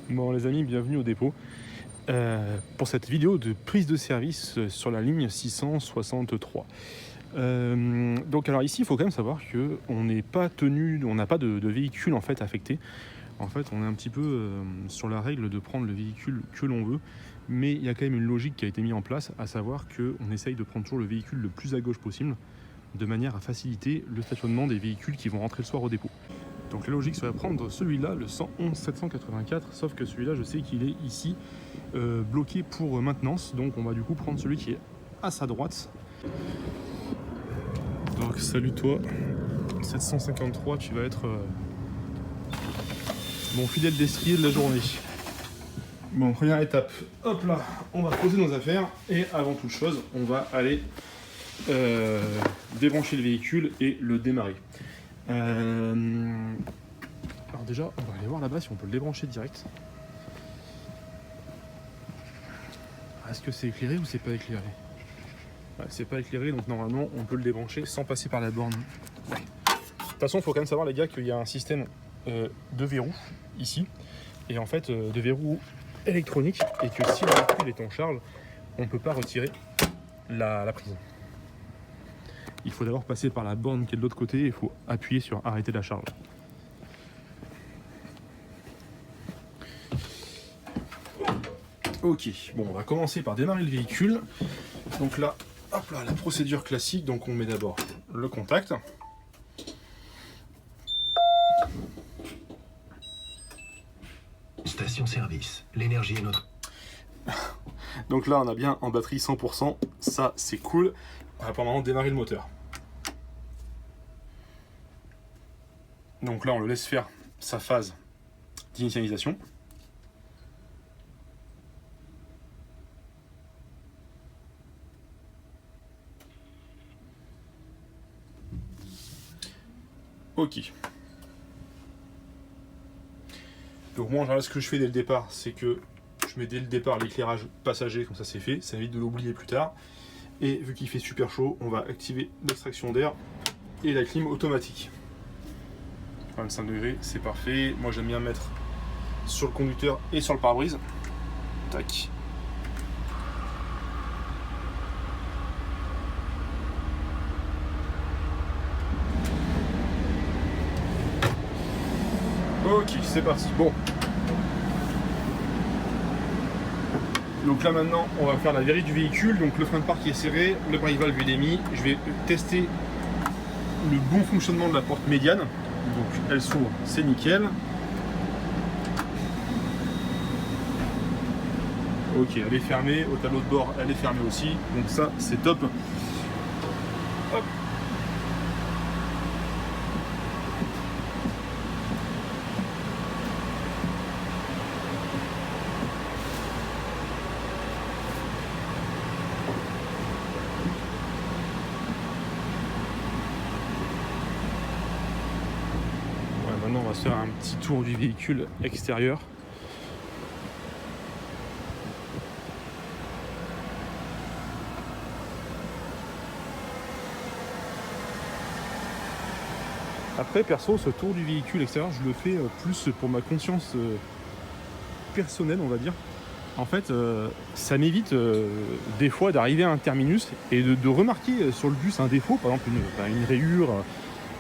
Bon les amis, bienvenue au dépôt pour cette vidéo de prise de service sur la ligne 663. Donc alors ici il faut quand même savoir qu'on n'est pas tenu, on n'a pas de véhicule en fait affecté. En fait on est un petit peu sur la règle de prendre le véhicule que l'on veut, mais il y a quand même une logique qui a été mise en place, à savoir qu'on essaye de prendre toujours le véhicule le plus à gauche possible, de manière à faciliter le stationnement des véhicules qui vont rentrer le soir au dépôt. Donc la logique serait prendre celui-là, le 111 784, sauf que celui-là je sais qu'il est ici bloqué pour maintenance, donc on va du coup prendre celui qui est à sa droite. Donc salut toi, 753, tu vas être mon fidèle destrier de la journée. Bon, première étape, hop là, on va poser nos affaires et avant toute chose, on va aller débrancher le véhicule et le démarrer. Alors déjà, on va aller voir là-bas si on peut le débrancher direct. Est-ce que c'est éclairé ou c'est pas éclairé? Ouais, c'est pas éclairé, donc normalement on peut le débrancher sans passer par la borne. De toute façon, il faut quand même savoir les gars qu'il y a un système de verrou ici, et en fait de verrou électronique, et que si le véhicule est en charge, on ne peut pas retirer la prise. Il faut d'abord passer par la borne qui est de l'autre côté, et il faut appuyer sur arrêter la charge. Ok, bon, on va commencer par démarrer le véhicule. Donc là, hop là, la procédure classique, donc on met d'abord le contact. Station service, l'énergie est notre... Donc là, on a bien en batterie 100%, ça c'est cool. On va pour le moment démarrer le moteur. Donc là, on le laisse faire sa phase d'initialisation. Ok. Donc moi, en général, ce que je fais dès le départ, c'est que je mets dès le départ l'éclairage passager, comme ça c'est fait, ça évite de l'oublier plus tard. Et vu qu'il fait super chaud, on va activer l'extraction d'air et la clim automatique. 25 degrés, c'est parfait. Moi j'aime bien mettre sur le conducteur et sur le pare-brise. Tac. Ok, c'est parti. Bon. Donc là maintenant, on va faire la vérif du véhicule. Donc le frein de parc est serré, le brake valve il est mis. Je vais tester le bon fonctionnement de la porte médiane. Donc elle s'ouvre, c'est nickel. Ok, elle est fermée. Au tableau de bord, elle est fermée aussi. Donc ça, c'est top. Hop. Maintenant, on va se faire un petit tour du véhicule extérieur. Après, perso, ce tour du véhicule extérieur, je le fais plus pour ma conscience personnelle, on va dire. En fait, ça m'évite des fois d'arriver à un terminus et de remarquer sur le bus un défaut, par exemple une rayure,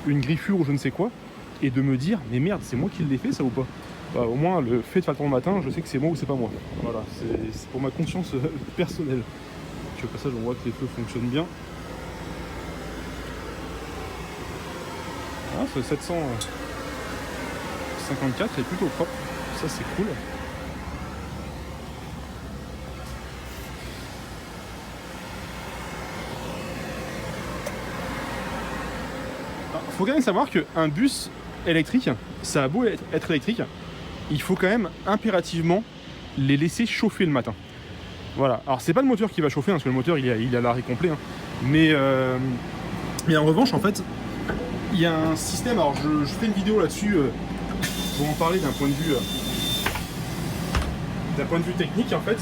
une griffure ou je ne sais quoi, et de me dire mais merde, c'est moi qui l'ai fait ça ou pas? Bah, au moins le fait de faire le tour le matin, je sais que c'est moi ou c'est pas moi. Voilà, c'est pour ma conscience personnelle. Puis au passage on voit que les feux fonctionnent bien. Ah, ce 754 est plutôt propre, ça c'est cool. Il faut quand même savoir qu'un bus électrique, ça a beau être électrique, il faut quand même impérativement les laisser chauffer le matin. Voilà, alors c'est pas le moteur qui va chauffer, hein, parce que le moteur il a l'arrêt complet, hein. Mais en revanche, en fait, il y a un système, alors je ferai une vidéo là-dessus pour en parler d'un point de vue technique en fait,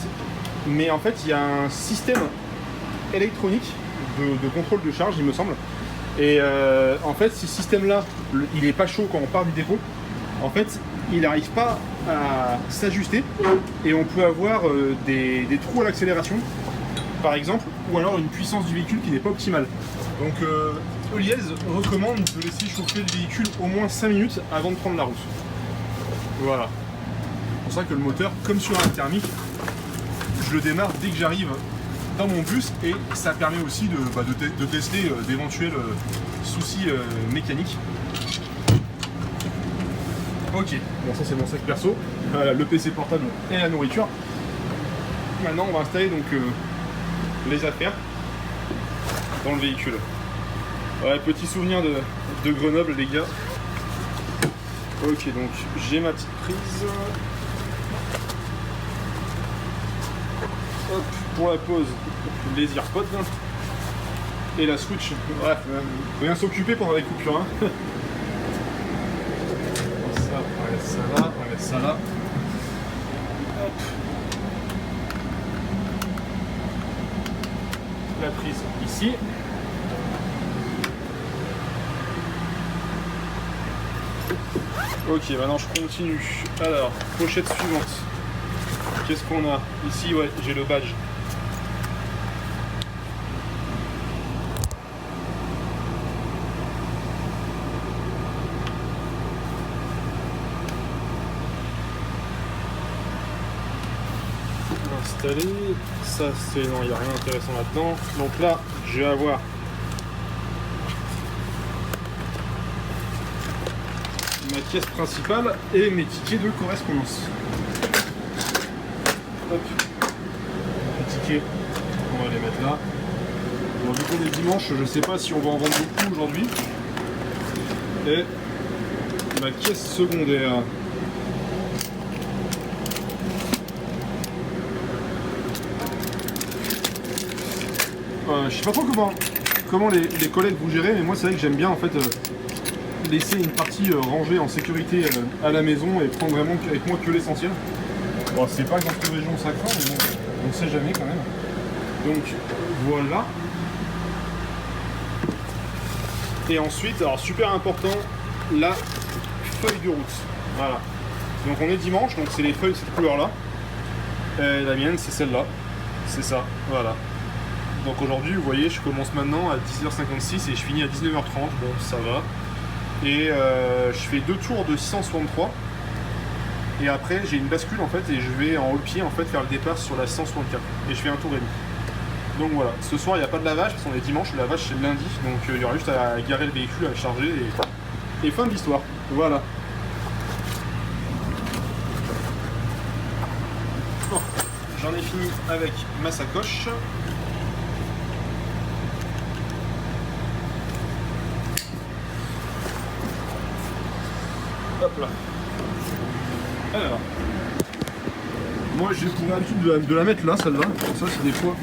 mais en fait il y a un système électronique de contrôle de charge, il me semble. Et en fait, ce système-là, il est pas chaud quand on part du dépôt. En fait, il n'arrive pas à s'ajuster et on peut avoir des trous à l'accélération par exemple, ou alors une puissance du véhicule qui n'est pas optimale. Donc Heuliez recommande de laisser chauffer le véhicule au moins 5 minutes avant de prendre la route. Voilà. C'est pour ça que le moteur, comme sur un thermique, je le démarre dès que j'arrive dans mon bus et ça permet aussi de tester d'éventuels soucis mécaniques. Ok, bon ça c'est mon sac perso, le PC portable et la nourriture. Maintenant on va installer donc les affaires dans le véhicule. Ouais, petit souvenir de Grenoble les gars. Ok, donc j'ai ma petite prise. Hop, pour la pause, les AirPods et la Switch. Bref, faut bien s'occuper pendant les coupures. Hein. Ça, on va mettre ça là, on va mettre ça là. Hop. La prise ici. Ok, maintenant je continue. Alors, pochette suivante. Qu'est-ce qu'on a? Ici, ouais, j'ai le badge. Installé. Ça, c'est... Non, il n'y a rien d'intéressant là-dedans. Donc là, je vais avoir ma caisse principale et mes tickets de correspondance. Hop. Les tickets, on va les mettre là. Bon, vu qu'on est dimanche, je sais pas si on va en vendre beaucoup aujourd'hui. Et ma caisse secondaire. Je sais pas trop comment les collègues vous gérez, mais moi c'est vrai que j'aime bien en fait laisser une partie rangée en sécurité à la maison et prendre vraiment avec moi que l'essentiel. Bon, c'est pas dans cette région ça craint, mais bon, on ne sait jamais quand même. Donc voilà. Et ensuite, alors super important, la feuille de route. Voilà. Donc on est dimanche, donc c'est les feuilles de cette couleur là. La mienne c'est celle-là. C'est ça, voilà. Donc aujourd'hui, vous voyez, je commence maintenant à 10h56 et je finis à 19h30, bon ça va. Et je fais 2 tours de 663. Et après, j'ai une bascule en fait et je vais en haut pied en fait faire le départ sur la 164. Et je fais un tour et demi. Donc voilà, ce soir il n'y a pas de lavage parce qu'on est dimanche, le lavage c'est le lundi. Donc il y aura juste à garer le véhicule, à le charger et fin de l'histoire. Voilà. Bon, j'en ai fini avec ma sacoche. Hop là. Alors, moi j'ai pour l'habitude de la mettre là, celle-là. Ça c'est des fois.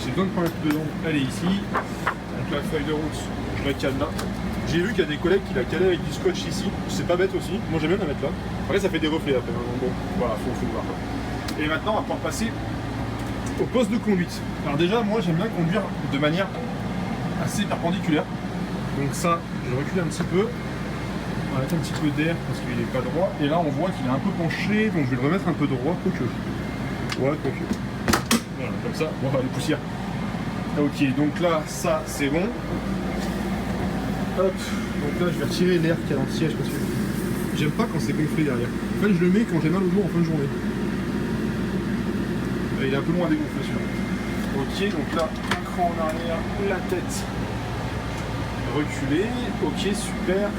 J'ai besoin de prendre un peu dedans. Elle est ici. Donc la feuille de route, je la cale là. J'ai vu qu'il y a des collègues qui la calaient avec du scotch ici. C'est pas bête aussi. Moi j'aime bien la mettre là. Après ça fait des reflets après. Donc bon, voilà, faut le voir. Et maintenant on va pouvoir passer au poste de conduite. Alors déjà, moi j'aime bien conduire de manière assez perpendiculaire. Donc ça, je recule un petit peu. On va mettre un petit peu d'air parce qu'il n'est pas droit. Et là on voit qu'il est un peu penché, donc je vais le remettre un peu droit, quoique. Ouais, quoique. Voilà, comme ça, on va les poussières. Ok, donc là, ça c'est bon. Hop, donc là je vais retirer l'air qu'il y a dans le siège parce que j'aime pas quand c'est gonflé derrière. En fait, je le mets quand j'ai mal au dos en fin de journée. Et il est un peu loin à dégonfler celui-là. Ok, donc là, écran en arrière, la tête reculée. Ok, super.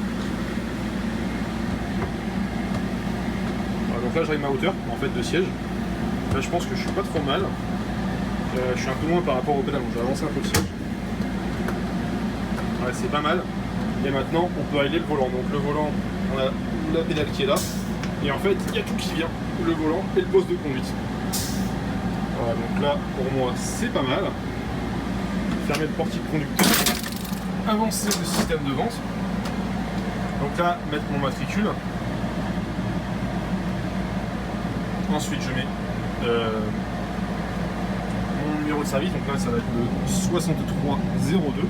Donc là j'arrive à ma hauteur en fait de siège. Là je pense que je suis pas trop mal. Je suis un peu loin par rapport au pédale, donc je vais avancer un peu le siège. Ouais, c'est pas mal. Et maintenant on peut régler le volant. Donc le volant, on a la pédale qui est là. Et en fait il y a tout qui vient, le volant et le poste de conduite. Voilà, donc là pour moi c'est pas mal. Fermer le portique conducteur. Avancer le système de vente. Donc là mettre mon matricule. Ensuite, je mets mon numéro de service, donc là ça va être le 6302.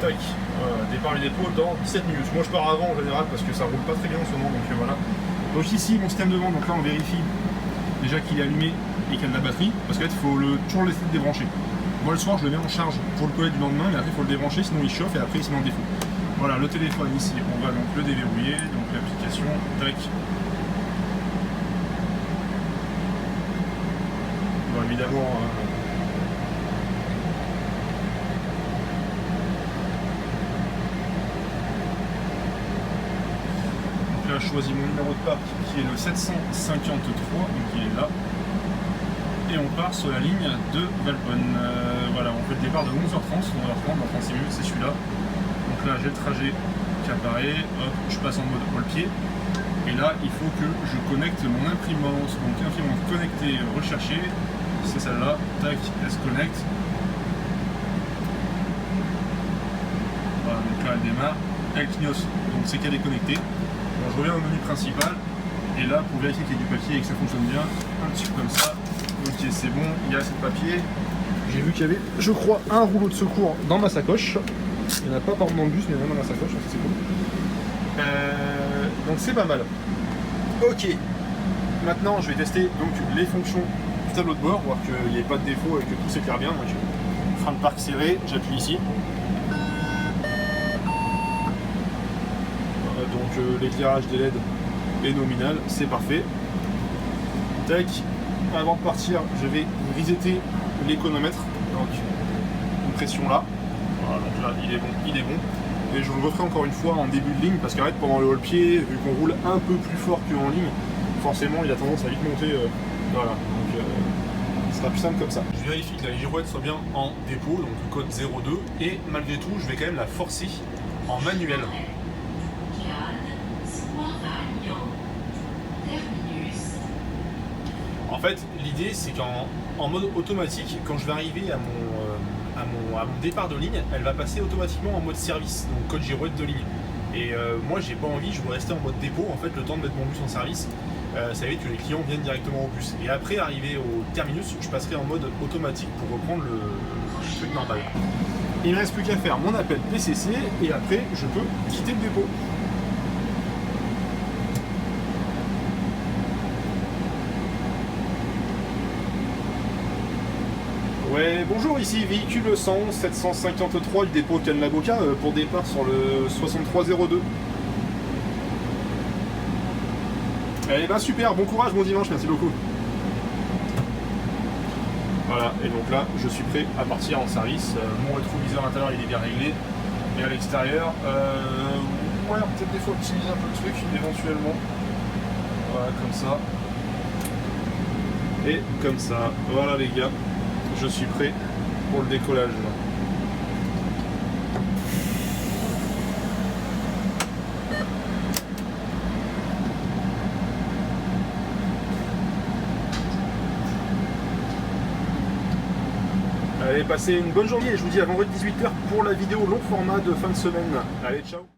tac, départ du dépôt dans 17 minutes. Moi je pars avant en général parce que ça roule pas très bien en ce moment, donc voilà. Donc ici mon système de vente, donc là on vérifie déjà qu'il est allumé et qu'il y a de la batterie, parce qu'en fait il faut toujours le laisser débrancher. Moi le soir je le mets en charge pour le coller du lendemain, mais après il faut le débrancher sinon il chauffe et après il se met en défaut. Voilà, le téléphone ici, on va donc le déverrouiller, donc l'application, tac. Bon évidemment, donc là je choisis mon numéro de parc qui est le 753, donc il est là. Et on part sur la ligne de Valbonne. Voilà, on fait le départ de 11h30, 11h30, dans 36 minutes, c'est celui-là. Donc là, j'ai le trajet qui apparaît, hop, je passe en mode haut-le-pied. Et là, il faut que je connecte mon imprimante. Donc imprimante connectée, recherchée, c'est celle-là. Tac, elle se connecte. Voilà, donc là, elle démarre. Elle clignote, donc c'est qu'elle est connectée. Bon, je reviens au menu principal. Et là, pour vérifier qu'il y a du papier et que ça fonctionne bien, un petit peu comme ça. Ok, c'est bon, il y a assez de papier. J'ai vu qu'il y avait, je crois, un rouleau de secours dans ma sacoche. Il n'y en a pas par dans le bus, mais il y en a dans ma sacoche, donc c'est cool. Donc c'est pas mal. Ok. Maintenant, je vais tester donc les fonctions du tableau de bord, voir qu'il n'y ait pas de défaut et que tout s'éclaire bien. Donc, frein de parc serré, j'appuie ici. Donc l'éclairage des LED est nominal, c'est parfait. Tac. Avant de partir, je vais resetter l'économètre, donc une pression là. Voilà, donc là il est bon. Et je le referai encore une fois en début de ligne parce qu'en fait pendant le haut-le-pied, vu qu'on roule un peu plus fort qu'en ligne, forcément il a tendance à vite monter. Voilà, donc ce sera plus simple comme ça. Je vérifie que la girouette soit bien en dépôt, donc le code 02, et malgré tout je vais quand même la forcer en manuel. En fait, l'idée c'est qu'en mode automatique, quand je vais arriver à mon départ de ligne, elle va passer automatiquement en mode service, donc code girouette de ligne. Et moi j'ai pas envie, je veux rester en mode dépôt en fait le temps de mettre mon bus en service. Ça évite que les clients viennent directement au bus. Et après arrivé au terminus, je passerai en mode automatique pour reprendre le truc normal. Il ne me reste plus qu'à faire mon appel PCC et après je peux quitter le dépôt. Ouais, bonjour, ici véhicule 111 753 du dépôt Cannes-la-Boca pour départ sur le 6302. Eh ben super, bon courage, bon dimanche, merci beaucoup. Voilà, et donc là, je suis prêt à partir en service. Mon rétroviseur à l'intérieur, il est bien réglé. Et à l'extérieur, ouais, peut-être des fois optimiser un peu le truc, éventuellement. Voilà, comme ça. Et comme ça. Voilà les gars. Je suis prêt pour le décollage. Allez, passez une bonne journée et je vous dis à vendredi 18h pour la vidéo long format de fin de semaine. Allez, ciao!